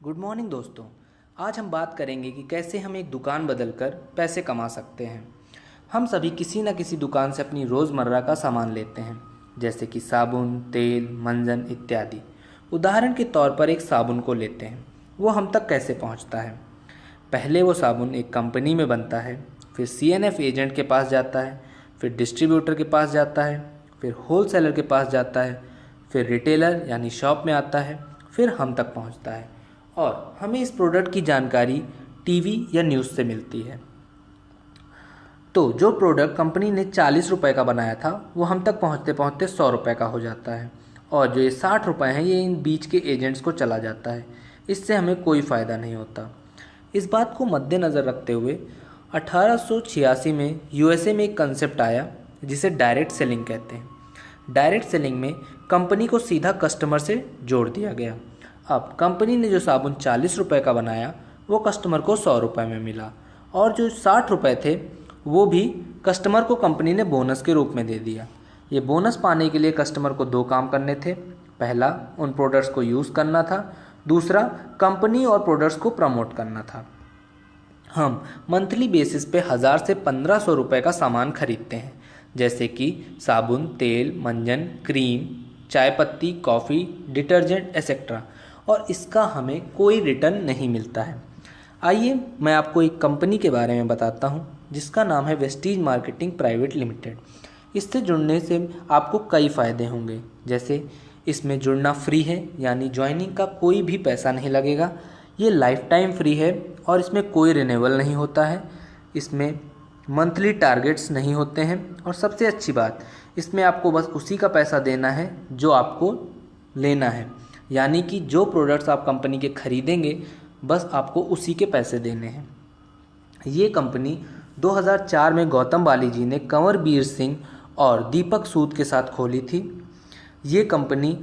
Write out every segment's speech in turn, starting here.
Good morning दोस्तों। आज हम बात करेंगे कि कैसे हम एक दुकान बदलकर पैसे कमा सकते हैं। हम सभी किसी न किसी दुकान से अपनी रोज़मर्रा का सामान लेते हैं, जैसे कि साबुन, तेल, मंजन इत्यादि। उदाहरण के तौर पर एक साबुन को लेते हैं, वो हम तक कैसे पहुंचता है। पहले वो साबुन एक कंपनी में बनता है, फिर सीएनएफ एजेंट के पास जाता है, फिर डिस्ट्रीब्यूटर के पास जाता है, फिर होलसेलर के पास जाता है, फिर रिटेलर यानी शॉप में आता है, फिर हम तक पहुंचता है और हमें इस प्रोडक्ट की जानकारी टीवी या न्यूज़ से मिलती है। तो जो प्रोडक्ट कंपनी ने 40 रुपये का बनाया था वो हम तक पहुंचते पहुंचते 100 रुपये का हो जाता है और जो ये 60 रुपये हैं ये इन बीच के एजेंट्स को चला जाता है। इससे हमें कोई फ़ायदा नहीं होता। इस बात को मद्देनज़र रखते हुए 1886 में यूएसए में एक कंसेप्ट आया जिसे डायरेक्ट सेलिंग कहते हैं। डायरेक्ट सेलिंग में कंपनी को सीधा कस्टमर से जोड़ दिया गया। अब कंपनी ने जो साबुन 40 रुपये का बनाया वो कस्टमर को 100 रुपये में मिला और जो 60 रुपये थे वो भी कस्टमर को कंपनी ने बोनस के रूप में दे दिया। ये बोनस पाने के लिए कस्टमर को 2 काम करने थे। पहला, उन प्रोडक्ट्स को यूज़ करना था। दूसरा, कंपनी और प्रोडक्ट्स को प्रमोट करना था। हम मंथली बेसिस पे 1000 से 1500 रुपये का सामान खरीदते हैं, जैसे कि साबुन, तेल, मंजन, क्रीम, चाय पत्ती, कॉफ़ी, डिटर्जेंट एक्सेट्रा, और इसका हमें कोई रिटर्न नहीं मिलता है। आइए मैं आपको एक कंपनी के बारे में बताता हूँ जिसका नाम है वेस्टीज मार्केटिंग प्राइवेट लिमिटेड। इससे जुड़ने से आपको कई फ़ायदे होंगे, जैसे इसमें जुड़ना फ्री है, यानी ज्वाइनिंग का कोई भी पैसा नहीं लगेगा। ये लाइफ टाइम फ्री है और इसमें कोई रिन्यूअल नहीं होता है। इसमें मंथली टारगेट्स नहीं होते हैं और सबसे अच्छी बात, इसमें आपको बस उसी का पैसा देना है जो आपको लेना है, यानी कि जो प्रोडक्ट्स आप कंपनी के खरीदेंगे बस आपको उसी के पैसे देने हैं। ये कंपनी 2004 में गौतम बाली जी ने कंवरबीर सिंह और दीपक सूद के साथ खोली थी। ये company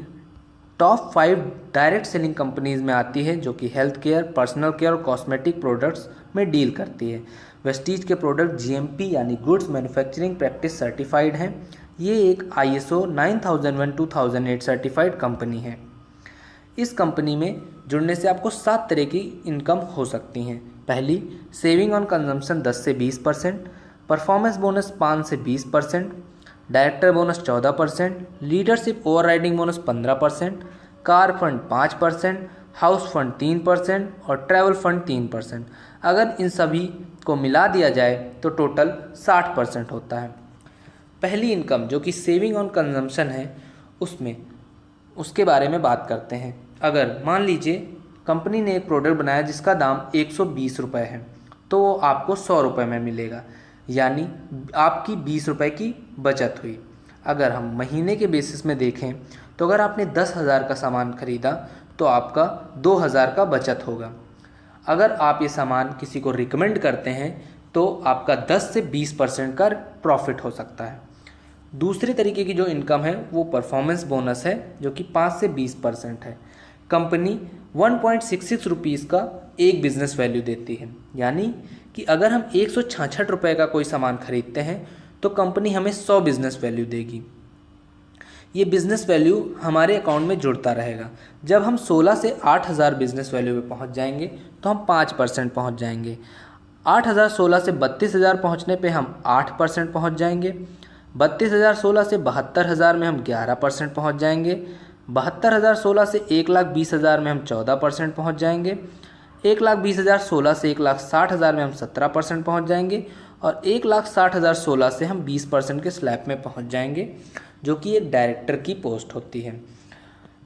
top 5 direct selling companies में आती है जो कि हेल्थ केयर, पर्सनल केयर और कॉस्मेटिक प्रोडक्ट्स में डील करती है। वेस्टीज के प्रोडक्ट जीएमपी यानी गुड्स मैन्युफैक्चरिंग प्रैक्टिस सर्टिफाइड हैं। ये एक आईएसओ 9001-2008 सर्टिफाइड कंपनी है। इस कंपनी में जुड़ने से आपको 7 तरह की इनकम हो सकती हैं। पहली, सेविंग ऑन कंजम्पशन 10 से 20%, परफॉर्मेंस बोनस 5 से 20%, director bonus 14%, leadership overriding bonus 15%, car fund 5%, house fund 3% और ट्रैवल फंड 3%। अगर इन सभी को मिला दिया जाए तो टोटल 60% होता है। पहली इनकम जो कि सेविंग ऑन कंजम्पशन है उसके बारे में बात करते हैं। अगर मान लीजिए कंपनी ने एक प्रोडक्ट बनाया जिसका दाम 120 रुपये है तो वो आपको 100 रुपये में मिलेगा, यानी आपकी 20 रुपये की बचत हुई। अगर हम महीने के बेसिस में देखें तो अगर आपने 10,000 का सामान खरीदा तो आपका 2,000 का बचत होगा। अगर आप ये सामान किसी को रिकमेंड करते हैं तो आपका 10 से 20% का प्रॉफिट हो सकता है। दूसरे तरीके की जो इनकम है वो परफॉर्मेंस बोनस है जो कि 5 से 20% है। कंपनी 1.66 रुपीज़ का एक बिज़नेस वैल्यू देती है, यानी कि अगर हम 166 रुपये का कोई सामान खरीदते हैं तो कंपनी हमें 100 बिज़नेस वैल्यू देगी। ये बिज़नेस वैल्यू हमारे अकाउंट में जुड़ता रहेगा। जब हम 16 से 8,000 बिज़नेस वैल्यू पे पहुंच जाएंगे तो हम 5% पहुंच जाएंगे। 8,016 से 32,000 पहुंचने पे हम 8% पहुंच जाएंगे। 32,016 से 72,000 में हम 11% पहुंच जाएंगे। 72,016 से 1,20,000 में हम 14% पहुंच जाएंगे। 1,20,016 से 1,60,000 में हम 17% पहुंच जाएंगे और 1,60,016 से हम 20% के स्लैब में पहुंच जाएंगे, जो कि एक डायरेक्टर की पोस्ट होती है।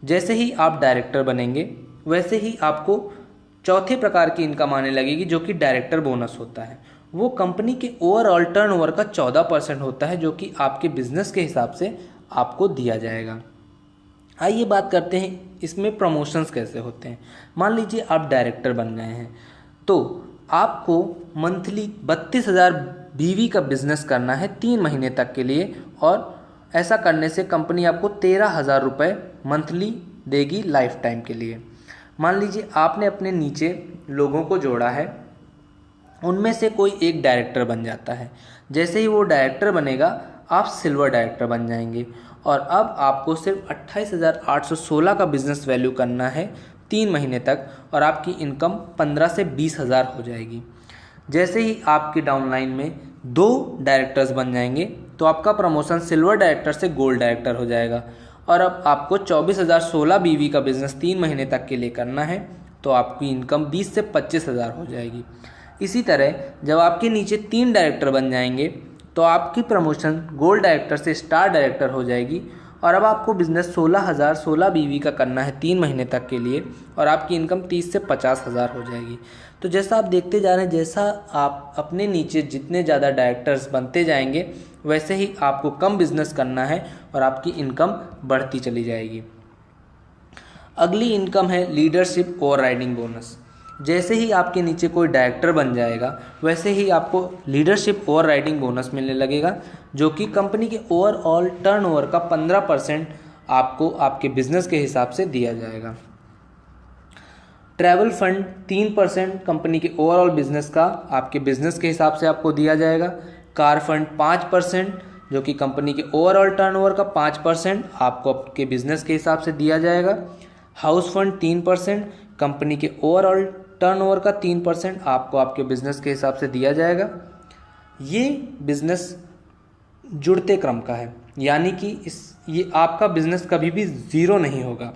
जैसे ही आप डायरेक्टर बनेंगे वैसे ही आपको चौथे प्रकार की इनकम आने लगेगी जो कि डायरेक्टर बोनस होता है। वो कंपनी के ओवरऑल टर्नओवर का 14% होता है, जो कि आपके बिजनेस के हिसाब से आपको दिया जाएगा। आइए बात करते हैं इसमें प्रमोशंस कैसे होते हैं। मान लीजिए आप डायरेक्टर बन गए हैं तो आपको मंथली 32,000 बीवी का बिजनेस करना है 3 महीने तक के लिए, और ऐसा करने से कंपनी आपको 13,000 रुपये मंथली देगी लाइफ टाइम के लिए। मान लीजिए आपने अपने नीचे लोगों को जोड़ा है, उनमें से कोई एक डायरेक्टर बन जाता है। जैसे ही वो डायरेक्टर बनेगा आप सिल्वर डायरेक्टर बन जाएंगे और अब आपको सिर्फ 28,816 का बिजनेस वैल्यू करना है 3 महीने तक और आपकी इनकम 15 से 20 हज़ार हो जाएगी। जैसे ही आपके डाउनलाइन में 2 डायरेक्टर्स बन जाएंगे तो आपका प्रमोशन सिल्वर डायरेक्टर से गोल्ड डायरेक्टर हो जाएगा और अब आपको 24,016 बीवी का बिजनेस 3 महीने तक के लिए करना है तो आपकी इनकम 20 से 25 हज़ार हो जाएगी। इसी तरह जब आपके नीचे 3 डायरेक्टर बन जाएंगे तो आपकी प्रमोशन गोल्ड डायरेक्टर से स्टार डायरेक्टर हो जाएगी और अब आपको बिज़नेस 16,016 बीवी का करना है 3 महीने तक के लिए और आपकी इनकम 30 से 50 हज़ार हो जाएगी। तो जैसा आप देखते जा रहे हैं, जैसा आप अपने नीचे जितने ज़्यादा डायरेक्टर्स बनते जाएंगे वैसे ही आपको कम बिजनेस करना है और आपकी इनकम बढ़ती चली जाएगी। अगली इनकम है लीडरशिप ओवरराइडिंग बोनस। जैसे ही आपके नीचे कोई डायरेक्टर बन जाएगा वैसे ही आपको लीडरशिप ओवरराइडिंग बोनस मिलने लगेगा, जो कि कंपनी के ओवरऑल टर्नओवर का 15% आपको आपके बिजनेस के हिसाब से दिया जाएगा। ट्रैवल फंड 3% कंपनी के ओवरऑल बिजनेस का आपके बिजनेस के हिसाब से आपको दिया जाएगा। कार फंड 5% जो कि कंपनी के ओवरऑल टर्नओवर का 5% आपको आपके बिजनेस के हिसाब से दिया जाएगा। हाउस फंड 3% कंपनी के ओवरऑल टर्नओवर का 3% आपको आपके बिजनेस के हिसाब से दिया जाएगा। ये बिजनेस जुड़ते क्रम का है, यानी कि ये आपका बिजनेस कभी भी ज़ीरो नहीं होगा।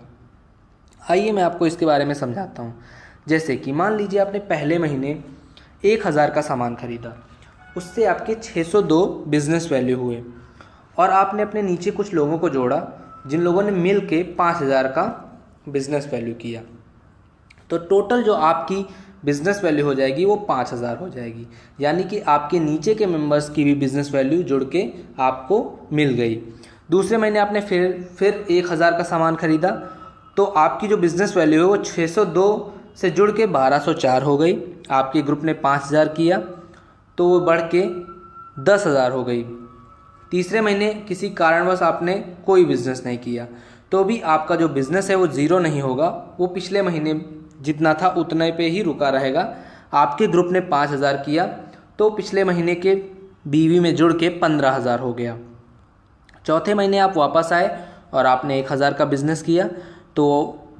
आइए मैं आपको इसके बारे में समझाता हूँ। जैसे कि मान लीजिए आपने पहले महीने 1,000 का सामान खरीदा, उससे आपके 602 बिजनेस वैल्यू हुए और आपने अपने नीचे कुछ लोगों को जोड़ा जिन लोगों ने मिल के 5,000 का बिजनेस वैल्यू किया, तो टोटल जो आपकी बिजनेस वैल्यू हो जाएगी वो 5,000 हो जाएगी। यानी कि आपके नीचे के मेंबर्स की भी बिजनेस वैल्यू जुड़ के आपको मिल गई। दूसरे महीने आपने फिर 1,000 का सामान खरीदा तो आपकी जो बिज़नेस वैल्यू है वो 602 से जुड़ के 1,204 हो गई। आपके ग्रुप ने 5,000 किया तो वो बढ़ के 10,000 हो गई। तीसरे महीने किसी कारणवश आपने कोई बिज़नेस नहीं किया तो भी आपका जो बिज़नेस है वो ज़ीरो नहीं होगा, वो पिछले महीने जितना था उतने पे ही रुका रहेगा। आपके ग्रुप ने 5,000 किया तो पिछले महीने के बीवी में जुड़ के 15,000 हो गया। चौथे महीने आप वापस आए और आपने 1,000 का बिज़नेस किया तो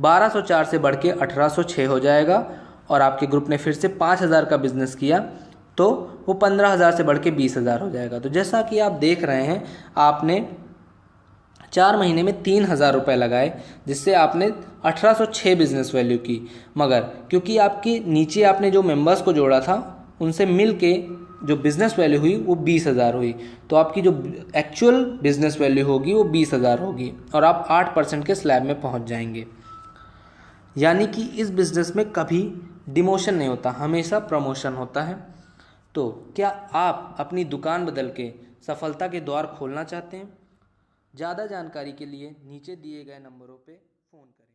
1,204 से बढ़ के 1,806 हो जाएगा और आपके ग्रुप ने फिर से 5,000 का बिज़नेस किया तो वो 15,000 से बढ़ के 20,000 हो जाएगा। तो जैसा कि आप देख रहे हैं, आपने 4 महीने में 3,000 रुपये लगाए जिससे आपने 1,806 बिज़नेस वैल्यू की, मगर क्योंकि आपके नीचे आपने जो मेंबर्स को जोड़ा था उनसे मिल के जो बिज़नेस वैल्यू हुई वो 20,000 हुई, तो आपकी जो एक्चुअल बिज़नेस वैल्यू होगी वो 20,000 होगी और आप 8% के स्लैब में पहुंच जाएंगे। यानी कि इस बिज़नेस में कभी डिमोशन नहीं होता, हमेशा प्रमोशन होता है। तो क्या आप अपनी दुकान बदल के सफलता के द्वार खोलना चाहते हैं? ज़्यादा जानकारी के लिए नीचे दिए गए नंबरों पे फ़ोन करें।